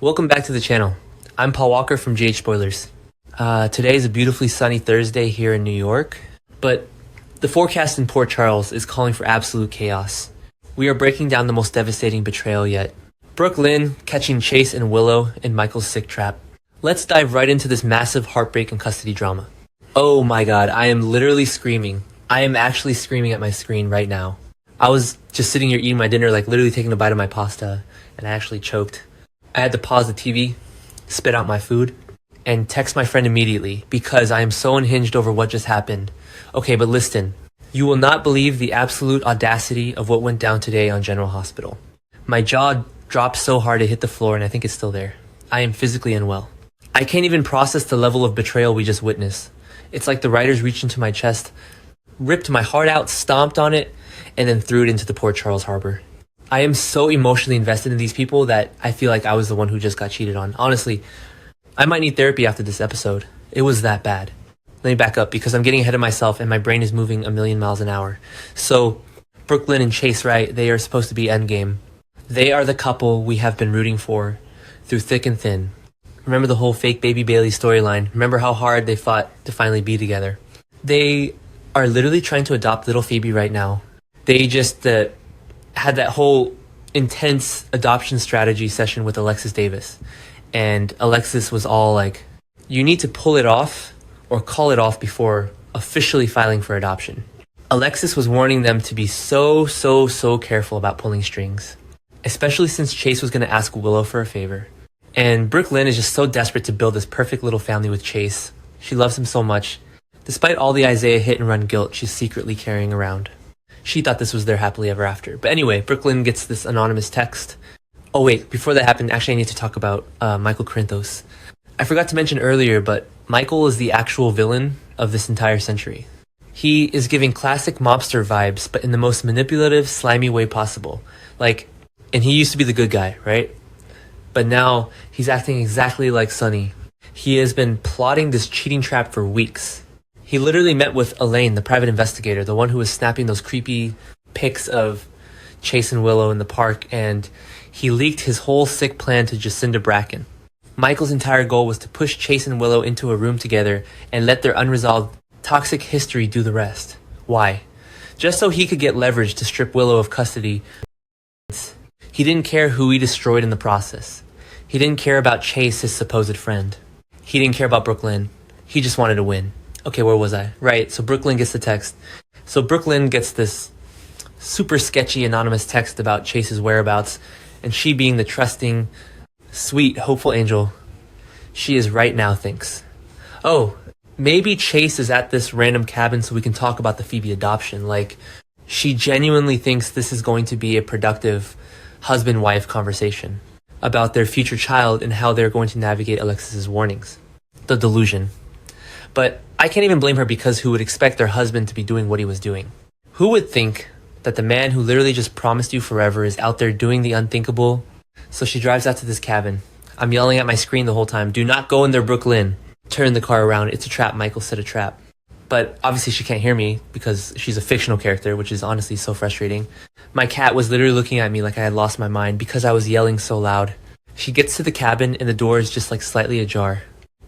Welcome back to the channel. I'm Paul Walker from GH Spoilers. Today is a beautifully sunny Thursday here in New York, but the forecast in Port Charles is calling for absolute chaos. We are breaking down the most devastating betrayal yet. Brook Lynn catching Chase and Willow in Michael's sick trap. Let's dive right into this massive heartbreak and custody drama. Oh my god, I am literally screaming. I am actually screaming at my screen right now. I was just sitting here eating my dinner, like literally taking a bite of my pasta, and I actually choked. I had to pause the TV, spit out my food, and text my friend immediately because I am so unhinged over what just happened. Okay, but listen. You will not believe the absolute audacity of what went down today on General Hospital. My jaw dropped so hard it hit the floor, and I think it's still there. I am physically unwell. I can't even process the level of betrayal we just witnessed. It's like the writers reached into my chest, ripped my heart out, stomped on it, and then threw it into the Port Charles Harbor. I am so emotionally invested in these people that I feel like I was the one who just got cheated on. Honestly, I might need therapy after this episode. It was that bad. Let me back up because I'm getting ahead of myself and my brain is moving a million miles an hour. So, Brook Lynn and Chase, right? They are supposed to be endgame. They are the couple we have been rooting for through thick and thin. Remember the whole fake baby Bailey storyline? Remember how hard they fought to finally be together? They are literally trying to adopt little Phoebe right now. They just had that whole intense adoption strategy session with Alexis Davis. And Alexis was all like, you need to pull it off or call it off before officially filing for adoption. Alexis was warning them to be so careful about pulling strings, especially since Chase was going to ask Willow for a favor. And Brook Lynn is just so desperate to build this perfect little family with Chase. She loves him so much. Despite all the Isaiah hit and run guilt she's secretly carrying around. She thought this was their happily ever after. But anyway, Brook Lynn gets this anonymous text. Oh wait, before that happened, actually I need to talk about Michael Corinthos. I forgot to mention earlier, but Michael is the actual villain of this entire century. He is giving classic mobster vibes, but in the most manipulative, slimy way possible. And he used to be the good guy, right? But now, he's acting exactly like Sonny. He has been plotting this cheating trap for weeks. He literally met with Elaine, the private investigator, the one who was snapping those creepy pics of Chase and Willow in the park, and he leaked his whole sick plan to Jacinda Bracken. Michael's entire goal was to push Chase and Willow into a room together and let their unresolved toxic history do the rest. Why? Just so he could get leverage to strip Willow of custody. He didn't care who he destroyed in the process. He didn't care about Chase, his supposed friend. He didn't care about Brook Lynn. He just wanted to win. Okay, where was I? Right, so Brook Lynn gets the text. So Brook Lynn gets this super sketchy anonymous text about Chase's whereabouts, and she being the trusting, sweet, hopeful angel she is right now thinks, oh, maybe Chase is at this random cabin so we can talk about the Phoebe adoption. Like, she genuinely thinks this is going to be a productive husband-wife conversation about their future child and how they're going to navigate Alexis's warnings. The delusion. But I can't even blame her because who would expect their husband to be doing what he was doing? Who would think that the man who literally just promised you forever is out there doing the unthinkable? So she drives out to this cabin. I'm yelling at my screen the whole time, do not go in there, Brook Lynn. Turn the car around, it's a trap, Michael set a trap. But obviously she can't hear me because she's a fictional character, which is honestly so frustrating. My cat was literally looking at me like I had lost my mind because I was yelling so loud. She gets to the cabin and the door is just like slightly ajar.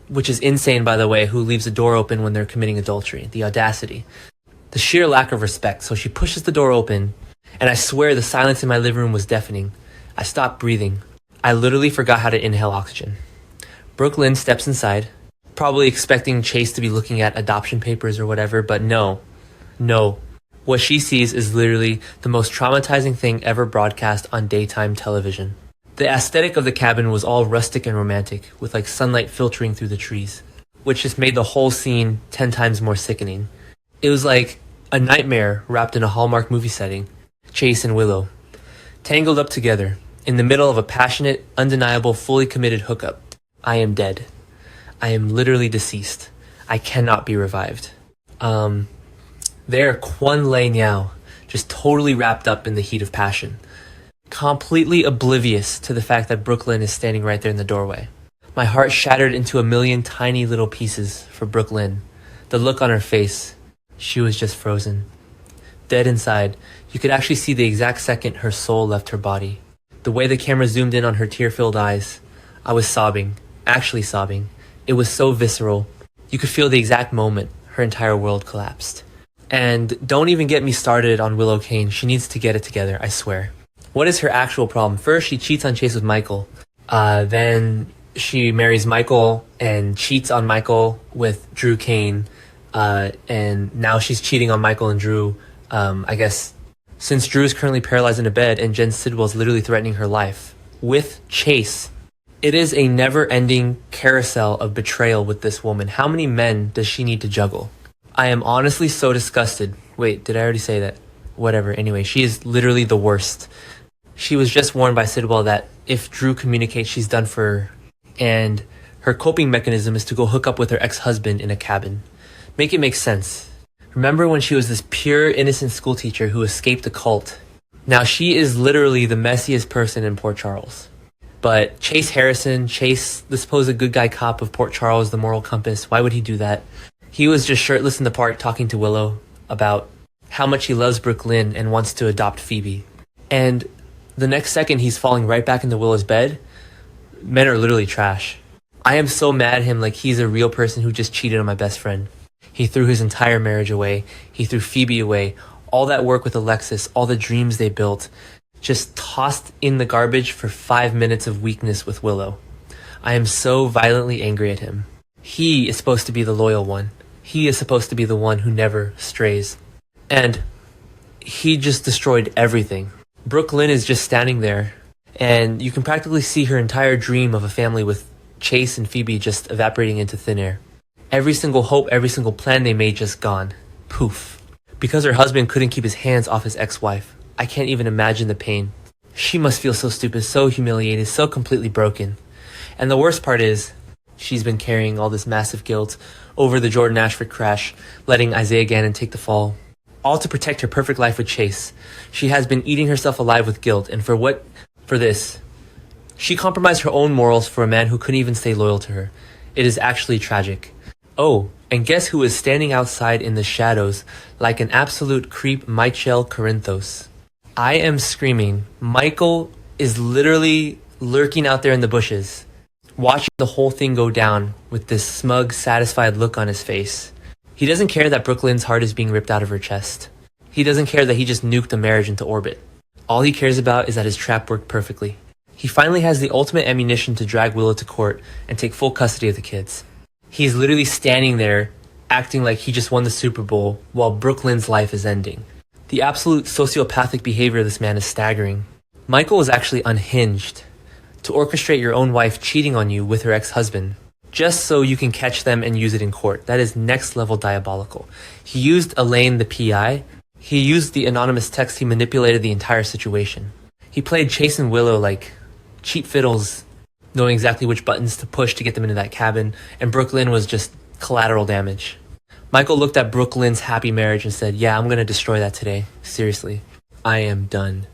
Which is insane, by the way, who leaves the door open when they're committing adultery. The audacity. The sheer lack of respect. So she pushes the door open, and I swear the silence in my living room was deafening. I stopped breathing. I literally forgot how to inhale oxygen. Brook Lynn steps inside, probably expecting Chase to be looking at adoption papers or whatever, but no. What she sees is literally the most traumatizing thing ever broadcast on daytime television. The aesthetic of the cabin was all rustic and romantic, with like sunlight filtering through the trees, which just made the whole scene 10 times more sickening. It was like a nightmare wrapped in a Hallmark movie setting. Chase and Willow, tangled up together, in the middle of a passionate, undeniable, fully committed hookup. I am dead. I am literally deceased. I cannot be revived. They're Kwan Lei Niao, just totally wrapped up in the heat of passion. Completely oblivious to the fact that Brook Lynn is standing right there in the doorway. My heart shattered into a million tiny little pieces for Brook Lynn. The look on her face, she was just frozen. Dead inside, you could actually see the exact second her soul left her body. The way the camera zoomed in on her tear-filled eyes, I was sobbing, actually sobbing. It was so visceral. You could feel the exact moment her entire world collapsed. And don't even get me started on Willow Kane. She needs to get it together, I swear. What is her actual problem? First, she cheats on Chase with Michael. Then she marries Michael and cheats on Michael with Drew Kane. And now she's cheating on Michael and Drew, I guess, since Drew is currently paralyzed in a bed and Jen Sidwell is literally threatening her life with Chase. It is a never-ending carousel of betrayal with this woman. How many men does she need to juggle? I am honestly so disgusted. Wait, did I already say that? Whatever. Anyway, she is literally the worst. She was just warned by Sidwell that if Drew communicates, she's done for her. And her coping mechanism is to go hook up with her ex-husband in a cabin. Make it make sense. Remember when she was this pure, innocent schoolteacher who escaped a cult? Now she is literally the messiest person in Port Charles. But Chase Harrison, Chase, the supposed good guy cop of Port Charles, the moral compass, why would he do that? He was just shirtless in the park talking to Willow about how much he loves Brook Lynn and wants to adopt Phoebe. And the next second he's falling right back into Willow's bed. Men are literally trash. I am so mad at him, like he's a real person who just cheated on my best friend. He threw his entire marriage away. He threw Phoebe away. All that work with Alexis, all the dreams they built, just tossed in the garbage for 5 minutes of weakness with Willow. I am so violently angry at him. He is supposed to be the loyal one. He is supposed to be the one who never strays. And he just destroyed everything. Brook Lynn is just standing there, and you can practically see her entire dream of a family with Chase and Phoebe just evaporating into thin air. Every single hope, every single plan they made just gone. Poof. Because her husband couldn't keep his hands off his ex-wife. I can't even imagine the pain. She must feel so stupid, so humiliated, so completely broken. And the worst part is, she's been carrying all this massive guilt over the Jordan Ashford crash, letting Isaiah Gannon take the fall. All to protect her perfect life with Chase. She has been eating herself alive with guilt, and for what? For this. She compromised her own morals for a man who couldn't even stay loyal to her. It is actually tragic. Oh, and guess who is standing outside in the shadows like an absolute creep, Michael Corinthos. I am screaming. Michael is literally lurking out there in the bushes, watching the whole thing go down with this smug, satisfied look on his face. He doesn't care that Brook Lynn's heart is being ripped out of her chest. He doesn't care that he just nuked a marriage into orbit. All he cares about is that his trap worked perfectly. He finally has the ultimate ammunition to drag Willow to court and take full custody of the kids. He's literally standing there, acting like he just won the Super Bowl while Brook Lynn's life is ending. The absolute sociopathic behavior of this man is staggering. Michael is actually unhinged to orchestrate your own wife cheating on you with her ex-husband, just so you can catch them and use it in court. That is next level diabolical. He used Elaine, the PI. He used the anonymous text. He manipulated the entire situation. He played Chase and Willow like cheap fiddles, knowing exactly which buttons to push to get them into that cabin, and Brook Lynn was just collateral damage. Michael looked at Brook Lynn's happy marriage and said, yeah, I'm gonna destroy that today. Seriously. I am done.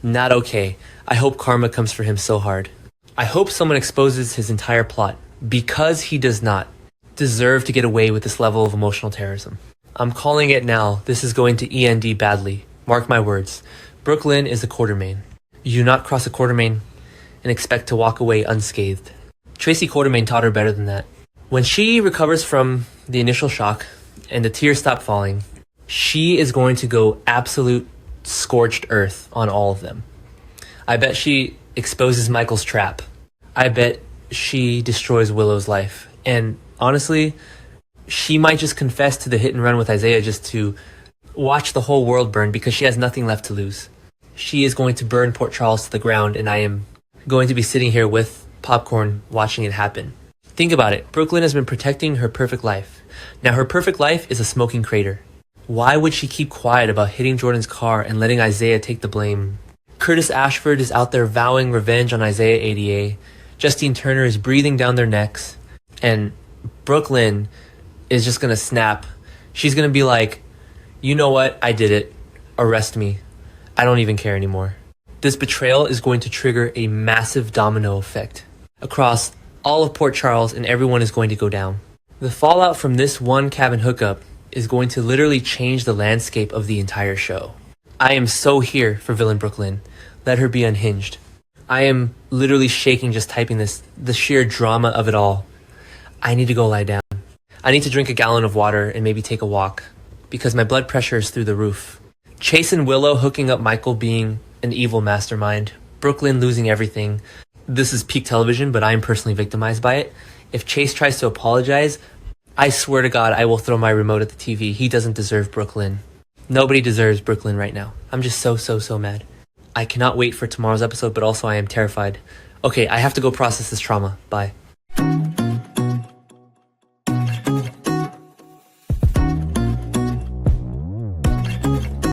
Not okay. I hope karma comes for him so hard. I hope someone exposes his entire plot, because he does not deserve to get away with this level of emotional terrorism. I'm calling it now. This is going to END badly. Mark my words. Brook Lynn is a Quartermain. You do not cross a Quartermain and expect to walk away unscathed. Tracy Quartermain taught her better than that. When she recovers from the initial shock and the tears stop falling, she is going to go absolute scorched earth on all of them. I bet she exposes Michael's trap. I bet she destroys Willow's life. And honestly, she might just confess to the hit and run with Isaiah just to watch the whole world burn because she has nothing left to lose. She is going to burn Port Charles to the ground, and I am going to be sitting here with popcorn watching it happen. Think about it. Brook Lynn has been protecting her perfect life. Now her perfect life is a smoking crater. Why would she keep quiet about hitting Jordan's car and letting Isaiah take the blame? Curtis Ashford is out there vowing revenge on Isaiah ADA. Justine Turner is breathing down their necks. And Brook Lynn is just going to snap. She's going to be like, you know what? I did it. Arrest me. I don't even care anymore. This betrayal is going to trigger a massive domino effect across all of Port Charles, and everyone is going to go down. The fallout from this one cabin hookup is going to literally change the landscape of the entire show. I am so here for villain Brook Lynn. Let her be unhinged. I am literally shaking just typing this. The sheer drama of it all. I need to go lie down. I need to drink a gallon of water and maybe take a walk, because my blood pressure is through the roof. Chase and Willow hooking up Michael being an evil mastermind. Brooklyn losing everything. This is peak television, but I am personally victimized by it. If Chase tries to apologize, I swear to God, I will throw my remote at the TV. He doesn't deserve Brooklyn. Nobody deserves Brooklyn right now. I'm just so mad. I cannot wait for tomorrow's episode, but also I am terrified. Okay, I have to go process this trauma. Bye.